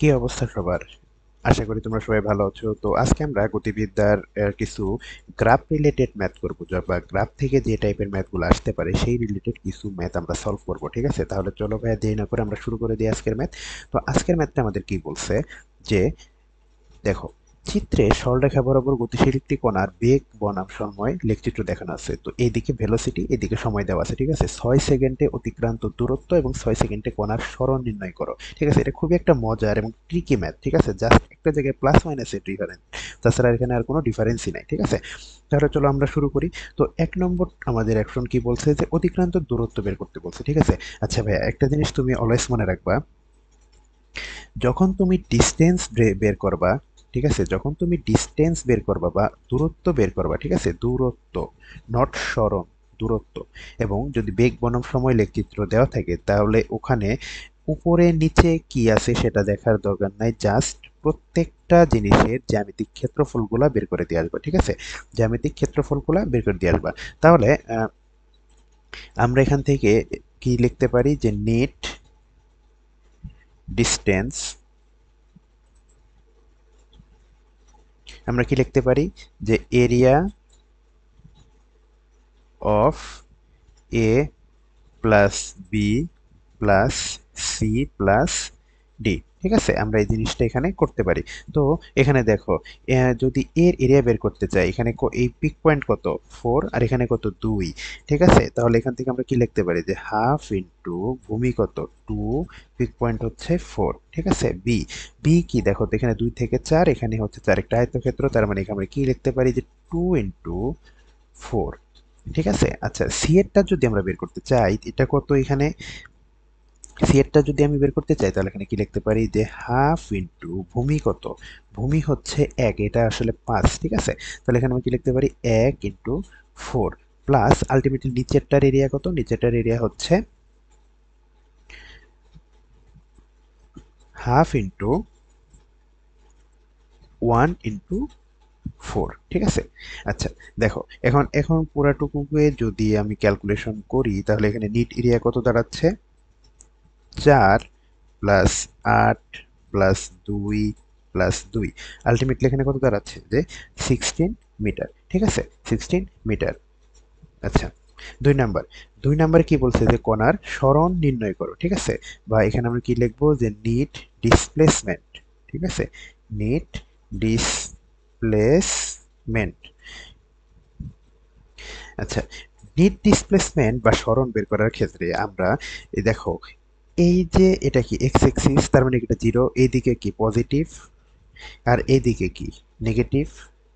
কি অবস্থা সবার? আশা করি তোমরা সবাই ভালো আছো। তো আজকে আমরা গতিবিদ্যার কিছু গ্রাফ রিলেটেড ম্যাথ করব, বা গ্রাফ থেকে যে টাইপের ম্যাথগুলো আসতে পারে সেই রিলেটেড কিছু ম্যাথ আমরা সলভ করব। ঠিক আছে, তাহলে চলো ভাইয়া দেরি না করে আমরা শুরু করে দিই আজকের ম্যাথ। তো আজকের ম্যাথটা আমাদের কি বলছে যে দেখো, চিত্রে সরলরেখা বরাবর গতিশীল একটি কণার বেগ বনাম সময় লেখচিত্র দেখানো আছে। তো এইদিকে ভেলোসিটি, এদিকে সময় দেওয়া আছে। ঠিক আছে, 6 সেকেন্ডে অতিক্রান্ত দূরত্ব এবং 6 সেকেন্ডে কণার সরণ নির্ণয় করো। ঠিক আছে, এটা খুবই একটা মজার এবং ট্রিকি ম্যাথ। ঠিক আছে, জাস্ট একটা জায়গায় প্লাস মাইনাসের ডিফারেন্স, তাছাড়া এখানে আর কোনো ডিফারেন্সই নাই। ঠিক আছে, তাহলে চলো আমরা শুরু করি। তো 1 নম্বর আমাদের অ্যাকশন কি বলছে, যে অতিক্রান্ত দূরত্ব বের করতে বলছে। ঠিক আছে, আচ্ছা ভাইয়া একটা জিনিস তুমি অলওয়েজ মনে রাখবা, যখন তুমি ডিসটেন্স বের করবা, ঠিক আছে, যখন তুমি ডিসটেন্স বের করবা বা দূরত্ব বের করবা, ঠিক আছে, দূরত্ব, নট সরণ, দূরত্ব, এবং যদি বেগ বনাম সময় লেখচিত্র দেওয়া থাকে তাহলে ওখানে উপরে নিচে কি আছে সেটা দেখার দরকার নাই, জাস্ট প্রত্যেকটা জিনিসের জ্যামিতিক ক্ষেত্রফলগুলা বের করে দিয়ে আসবা। ঠিক আছে, জ্যামিতিক ক্ষেত্রফলগুলা বের করে দিয়ে আসবা। তাহলে আমরা এখান থেকে কি লিখতে পারি, যে নেট ডিসটেন্স, আমরা কি লিখতে পারি, যে area of A plus B plus C plus D. ঠিক আছে, আমরা এই জিনিসটা এখানে করতে পারি। তো এখানে দেখো, যদি এর এরিয়া বের করতে চাই, এখানে এই পিক পয়েন্ট কত 4 আর এখানে কত 2। ঠিক আছে, তাহলে এখান থেকে আমরা কি লিখতে পারি, যে হাফ ইন্টু ভূমি কত 2, পিক পয়েন্ট হচ্ছে 4। ঠিক আছে, বি, বি কি দেখো তো, এখানে 2 থেকে 4, এখানে হচ্ছে 4, একটা আয়তক্ষেত্র, তার মানে এখানে আমরা কি লিখতে পারি, যে 2 ইন্টু 4। ঠিক আছে, আচ্ছা সি এরটা যদি আমরা বের করতে চাই, এটা কত এখানে, সি এরটা যদি আমি বের করতে চাই তাহলে এখানে কি লিখতে পারি, যে হাফ ইন্টু ভূমি কত, ভূমি হচ্ছে 1, এটা আসলে 5। ঠিক আছে, তাহলে এখানে আমি কি লিখতে পারি, 1 ইন্টু 4 প্লাস আলটিমেটলি নিচেরটার এরিয়া কত, নিচেরটার এরিয়া হচ্ছে হাফ ইন্টু 1 ইন্টু 4। ঠিক আছে, আচ্ছা দেখো, এখন এখন পুরাটুকুকে যদি আমি ক্যালকুলেশন করি তাহলে এখানে নিট এরিয়া কত দাঁড়াচ্ছে, 4 প্লাস 8 প্লাস 2 প্লাস 2, আলটিমেটলি এখানে কত দাঁড়াচ্ছে, যে 16 মিটার। ঠিক আছে, 16 মিটার। আচ্ছা, 2 নাম্বার, 2 নাম্বারে কি বলছে, যে কণার সরণ নির্ণয় করো। ঠিক আছে, বা এখানে আমরা কি লিখবো, যে নিট ডিসপ্লেসমেন্ট। ঠিক আছে, নিট ডিসপ্লেসমেন্ট। আচ্ছা, নিট ডিসপ্লেসমেন্ট বা সরণ বের করার ক্ষেত্রে আমরা এই দেখো, এই যে এটা কি এক্স এক্সিস, তার মানে এটা 0, এইদিকে কি পজিটিভ আর এইদিকে কি নেগেটিভ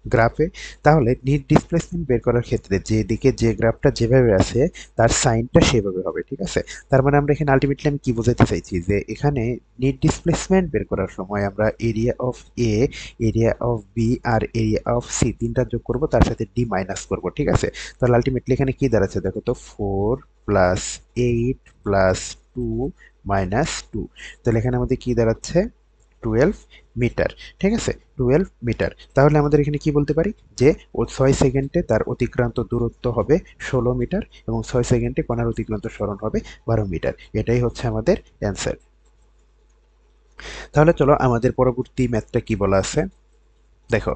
গ্রাফে। তাহলে নিট ডিসপ্লেসমেন্ট বের করার ক্ষেত্রে যেদিকে যে গ্রাফটা যেভাবে আছে তার সাইনটা সেভাবে হবে। ঠিক আছে, তার মানে আমরা এখানে আলটিমেটলি আমি কি বোঝাতে চাইছি, যে এখানে নিট ডিসপ্লেসমেন্ট বের করার সময় আমরা area of A, area of B আর এরিয়া অফ সি তিনটা যোগ করব, তার সাথে ডি মাইনাস করব। ঠিক আছে, তাহলে আলটিমেটলি এখানে কি দাঁড়াচ্ছে দেখো তো, 4 প্লাস 8 প্লাস 2 মাইনাস 2, তাহলে এখানে আমাদের কি দাঁড়াচ্ছে, 12 মিটার। ঠিক আছে, 12 মিটার। তাহলে আমাদের এখানে কি বলতে পারি, যে ও 6 সেকেন্ডে তার অতিক্রান্ত দূরত্ব হবে 16 মিটার এবং 6 সেকেন্ডে কণার অতিক্রান্ত সরণ হবে 12 মিটার। এটাই হচ্ছে আমাদের অ্যান্সার। তাহলে চলো আমাদের পরবর্তী ম্যাথটা কি বলা আছে। দেখো,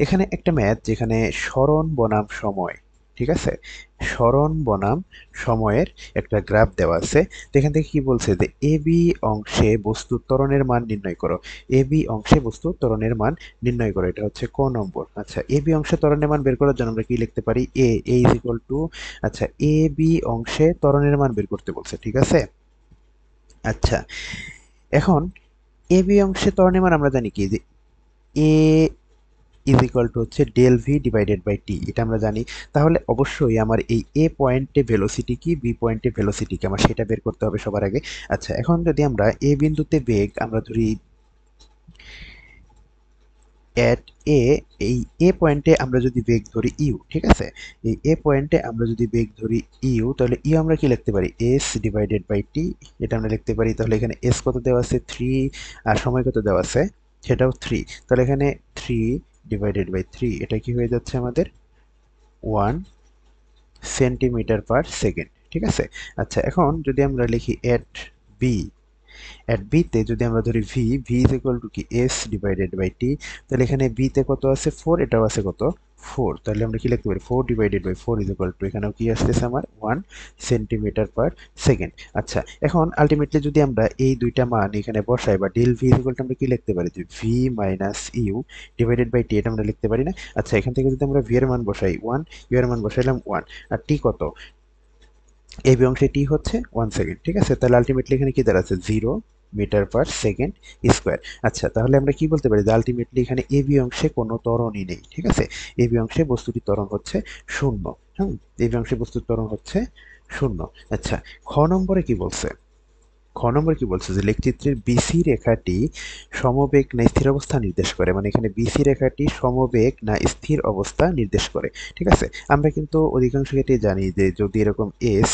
এখানে একটা ম্যাথ যেখানে সরণ বনাম সময়, ঠিক আছে, সরণ বনাম সময়ের একটা গ্রাফ দেওয়া আছে। তো এখান থেকে কি বলছে, যে এ বি অংশে বস্তুর ত্বরণের মান নির্ণয় করো। এ বি অংশে বস্তুর ত্বরণের মান নির্ণয় করো, এটা হচ্ছে ক নম্বর। আচ্ছা, এ বি অংশে ত্বরণের মান বের করার জন্য আমরা কি লিখতে পারি, এ ইজ ইকুয়াল টু, আচ্ছা এ বি অংশে ত্বরণের মান বের করতে বলছে। ঠিক আছে, আচ্ছা এখন এ বি অংশে ত্বরণের মান আমরা জানি কি, যে এ ইজ ইকুয়াল টু হচ্ছে del b divided by t, এটা আমরা জানি। তাহলে অবশ্যই আমার এই এ পয়েন্টে ভেলোসিটি কি, বি পয়েন্টে ভেলোসিটি কি, আমার সেটা বের করতে হবে সবার আগে। আচ্ছা, এখন যদি আমরা এ বিন্দুতে বেগ আমরা ধরি এট এ, এই এ পয়েন্টে আমরা যদি বেগ ধরি ইউ, ঠিক আছে, এই এ পয়েন্টে আমরা যদি বেগ ধরি ইউ, তাহলে ইউ আমরা কি লিখতে পারি, এস ডিভাইডেড বাই টি, এটা আমরা লিখতে পারি। তাহলে এখানে এস কত দেওয়া আছে, 3, আর সময় কত দেওয়া আছে, সেটাও 3। তাহলে এখানে 3/3, এটা কি হয়ে যাচ্ছে আমাদের 1 সেন্টিমিটার পার সেকেন্ড। ঠিক আছে, আচ্ছা এখন যদি আমরা লিখি এট বি, অ্যাট বি তে যদি আমরা ধরি V, V is equal two কি এস ডিভাইডেড বাই টি, তাহলে এখানে বি তে কত আছে 4, এটাও আছে কত 4, তাহলে আমরা কি লিখতে পারি 4 divided by 4 is equal to এখানেও কি আসতেছে আমার 1 সেন্টিমিটার পার সেকেন্ড। আচ্ছা, এখন আলটিমেটলি যদি আমরা এই দুইটা মান এখানে বসাই বা del v is equal to আমরা কি লিখতে পারি যে v minus u divided by t, এটা আমরা লিখতে পারি না? আচ্ছা, এখান থেকে যদি আমরা ভি এর মান বসাই 1, ইউ এর মান বসাইলাম 1, আর টি কত, এই বি অংশে টি হচ্ছে 1 সেকেন্ড, ঠিক আছে? তাহলে আলটিমেটলি এখানে কি দাঁড়াচ্ছে 0 মিটার পার সেকেন্ড স্কোয়ার। আচ্ছা, তাহলে আমরা কি বলতে পারি যে আলটিমেটলি এখানে এ বি অংশে কোনো ত্বরণই নেই, ঠিক আছে? এ বি অংশে বস্তুটির ত্বরণ হচ্ছে শূন্য। এ বি অংশে বস্তুর ত্বরণ হচ্ছে শূন্য। আচ্ছা, খ নম্বরে কি বলছে? খ নম্বর কি বলছে যে লেখচিত্রের বিসি রেখাটি সমবেগ না স্থির অবস্থা নির্দেশ করে, মানে এখানে বিসি রেখাটি সমবেগ না স্থির অবস্থা নির্দেশ করে, ঠিক আছে? আমরা কিন্তু অধিকাংশ ক্ষেত্রে জানি যে যদি এরকম এস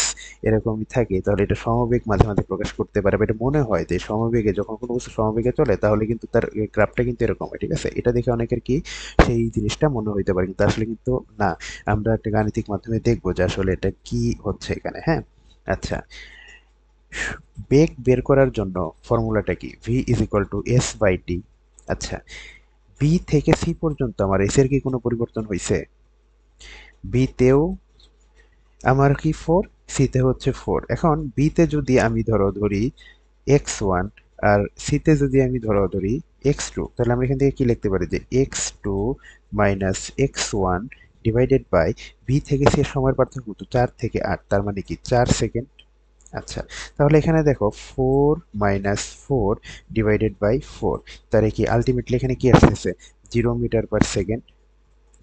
এরকমই থাকে তাহলে এটা সমবেগ মাঝে মাঝে প্রকাশ করতে পারে, বা এটা মনে হয় যে সমবেগে, যখন কোনো বস্তু সমবেগে চলে তাহলে কিন্তু তার গ্রাফটা কিন্তু এরকম হয়, ঠিক আছে? এটা দেখে অনেকের কি সেই জিনিসটা মনে হইতে পারে, কিন্তু আসলে কিন্তু না। আমরা একটা গাণিতিক মাধ্যমে দেখবো যে আসলে এটা কি হচ্ছে এখানে, হ্যাঁ? আচ্ছা, বেগ বের করার জন্য ফর্মুলাটা কি? V is equal to s by t. আচ্ছা, বি থেকে সি পর্যন্ত আমার এস এর কি কোনো পরিবর্তন হয়েছে? বি তেও আমার কি 4, সি তে হচ্ছে 4। এখন বি তে যদি আমি ধরি x1, আর সি তে যদি আমি ধরি x2, তাহলে আমরা এখান থেকে কি লিখতে পারি যে x2 minus x1 divided by B থেকে সি এর সময়ের পার্থক্য কত? 4 থেকে 8, তার মানে কি 4 সেকেন্ড। আচ্ছা, তাহলে এখানে দেখো 4 মাইনাস 4 ডিভাইডেড বাই 4, তাহলে কি আলটিমেটলি এখানে কি আসতেছে 0 metre per second,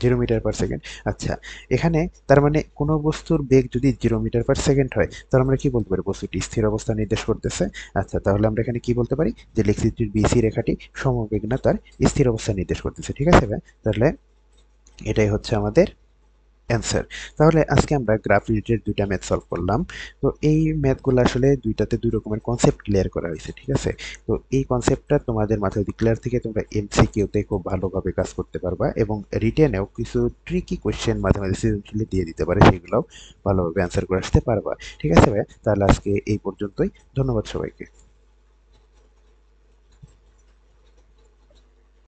0 metre per second. আচ্ছা, এখানে তার মানে কোনো বস্তুর বেগ যদি 0 মিটার পার সেকেন্ড হয় তাহলে আমরা কি বলতে পারি বস্তুটি স্থির অবস্থা নির্দেশ করতেছে। আচ্ছা, তাহলে আমরা এখানে কি বলতে পারি যে লেখচিত্রের বিসি রেখাটি সমবেগ না তার স্থির অবস্থা নির্দেশ করতেছে, ঠিক আছে ভাই? তাহলে এটাই হচ্ছে আমাদের অ্যান্সার। তাহলে আজকে আমরা গ্রাফ রিলেটেড দুইটা ম্যাথ সলভ করলাম। তো এই ম্যাথগুলো আসলে দুইটাতে দুই রকমের কনসেপ্ট ক্লিয়ার করা হয়েছে, ঠিক আছে? তো এই কনসেপ্টটা তোমাদের মাথায় যদি ক্লিয়ার থেকে তোমরা এমসিকিউতে খুব ভালোভাবে কাজ করতে পারবা, এবং রিটেনেও কিছু ট্রিকি কোয়েশ্চেন মাঝে মাঝে সৃজনশীলে দিয়ে দিতে পারে, সেগুলোও ভালোভাবে অ্যান্সার করে আসতে পারবা, ঠিক আছে ভাই? তাহলে আজকে এই পর্যন্তই। ধন্যবাদ সবাইকে।